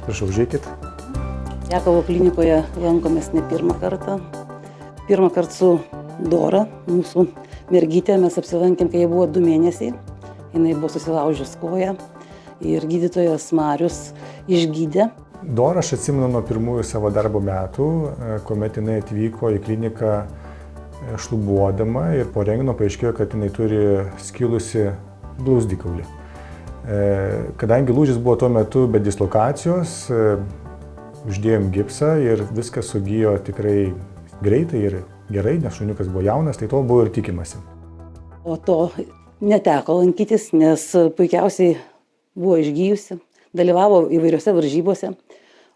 Prašau, žiūrėkit. Jakovo klinikoje lankomės ne pirmą kartą. Pirmą kartą su Dora, mūsų mergytė, mes apsilankėm, kai jai buvo 2 mėnesiai. Jinai buvo susilaužus koją ir gydytojas Marius išgydė. Dora aš atsimenu nuo pirmųjų savo darbo metų, kuomet jinai atvyko į kliniką šlubuodama ir po rentgeno paaiškėjo, kad jinai turi skilusi blauzdikaulį. Kadangi lūžis buvo tuo metu be dislokacijos, uždėjom gipsą ir viskas sugijo tikrai greitai ir gerai, nes šuniukas buvo jaunas, tai to buvo ir tikimasi. O to neteko lankytis, nes puikiausiai buvo išgyjusi, dalyvavo įvairiose varžybose,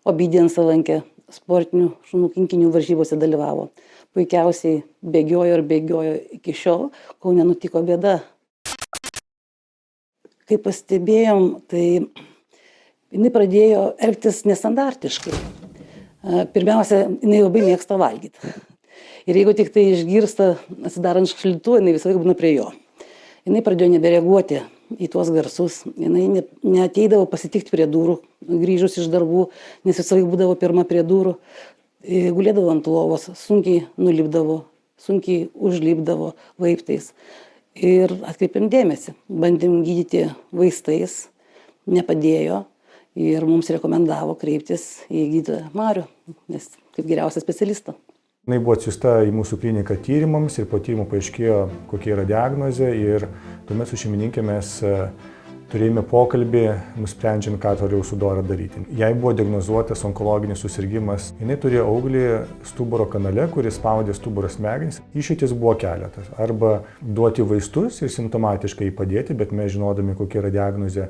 Obedience lankė, sportinių šunų kinkinių varžybose dalyvavo. Puikiausiai bėgiojo ir bėgiojo iki šiol, kol nenutiko bėda. Kai pastebėjom, tai jinai pradėjo elgtis nestandartiškai. Pirmiausia, jinai labai mėgsta valgyti. Ir jeigu tik tai išgirsta atsidarant šaldytuvą, jinai visą laiką būna prie jo. Jinai pradėjo nebereaguoti į tuos garsus. Jinai neateidavo pasitikti prie durų, grįžus iš darbų, nes visą laiką būdavo pirma prie durų. Gulėdavo ant lovos, sunkiai nulipdavo, sunkiai užlipdavo laiptais. Ir atkreipėm dėmesį, bandėm gydyti vaistais, nepadėjo ir mums rekomendavo kreiptis į gydytoją Marių, nes kaip geriausią specialistą. Jinai buvo atsiųsta į mūsų kliniką tyrimams ir po tyrimų paaiškėjo, kokia yra diagnozė ir tuomet su šeimininkė mes turėjome pokalbį, nusprendžiant, ką toliau su Dora daryti. Jai buvo diagnozuotas onkologinis susirgimas. Jinai turėjo auglį stuburo kanale, kuris spaudė stuburo smegenis. Išeitis buvo keletas. Arba duoti vaistus ir simptomatiškai padėti, bet mes žinodami, kokia yra diagnozė,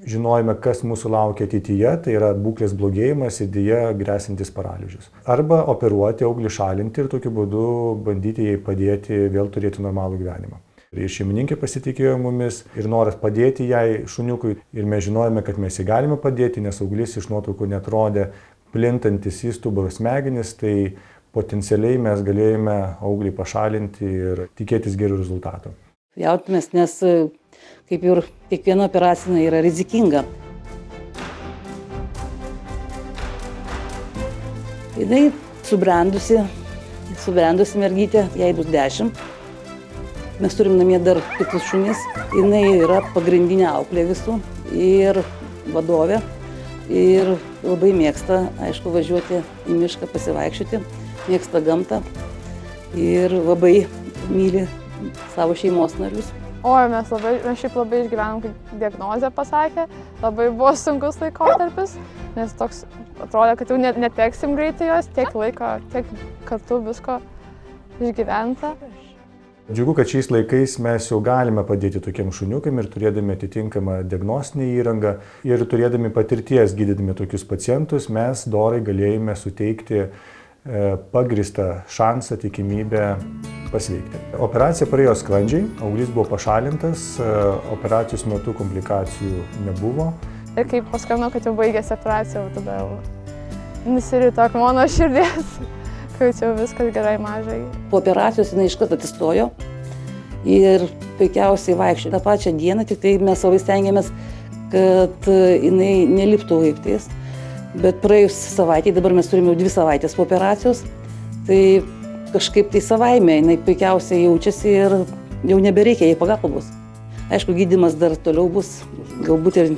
žinojame, kas mūsų laukia ateityje, tai yra būklės blogėjimas ir deja grėsintis paralyžius. Arba operuoti auglį, šalinti ir tokiu būdu bandyti jai padėti vėl turėti normalų gyvenimą. Ir šeimininkė pasitikėjo mumis ir noras padėti jai šuniukui ir mes žinojame, kad mes jai galime padėti, nes auglys iš nuotraukų netrodė plintantis į stuburo smegenis, tai potencialiai mes galėjome auglį pašalinti ir tikėtis gerų rezultatų. Jaudinamės, nes kaip ir kiekviena operacija yra rizikinga. Jinai subrendusi mergytė, jai bus 10. Mes turim namie dar kitus šunis. Jinai yra pagrindinė auklė visų ir vadovė. Ir labai mėgsta, aišku, važiuoti į mišką pasivaikščioti, mėgsta gamtą ir labai myli savo šeimos narius. Mes šiaip labai išgyvenom, kai diagnozę pasakė. Labai buvo sunkus laikotarpis, nes toks atrodė, kad jau neteksim greitai jos, tiek laiko, tiek kartu visko išgyventa. Džiugu, kad šiais laikais mes jau galime padėti tokiem šuniukam ir turėdami atitinkamą diagnostinę įrangą ir turėdami patirties gydydami tokius pacientus, mes Dorai galėjome suteikti pagrįstą šansą, tikimybę pasveikti. Operacija praėjo sklandžiai, auglys buvo pašalintas, operacijos metu komplikacijų nebuvo. Ir kai paskambinau, kad jau baigėsi operacija, tada jau nusirito akmuo širdies. Kad jau viskas gerai mažai. Po operacijos jinai iškart atsistojo ir puikiausiai vaikščiojo tą pačią dieną, tik tai mes labai stengiamės, kad jinai neliptų laiptais. Bet praėjus savaitei, dabar mes turime jau 2 savaitės po operacijos, tai kažkaip tai savaime jinai puikiausiai jaučiasi ir jau nebereikia jai pagalbos. Aišku, gydymas dar toliau bus, galbūt ir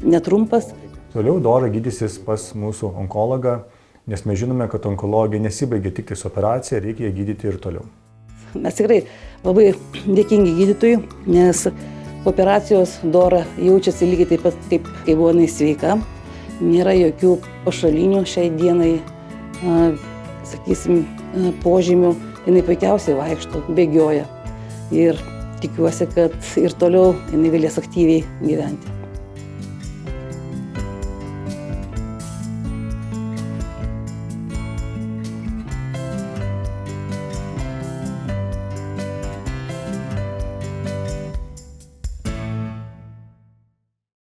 netrumpas. Toliau Dora gydysis pas mūsų onkologą. Nes mes žinome, kad onkologija nesibaigia tik su operacija, reikia ją gydyti ir toliau. Mes tikrai labai dėkingi gydytojui, nes po operacijos Dora jaučiasi lygiai taip pat, kaip kai buvo jinai sveika. Nėra jokių pašalinių šiai dienai, sakysim, požymių. Jinai puikiausiai vaikšto, bėgioja ir tikiuosi, kad ir toliau jinai galės aktyviai gyventi.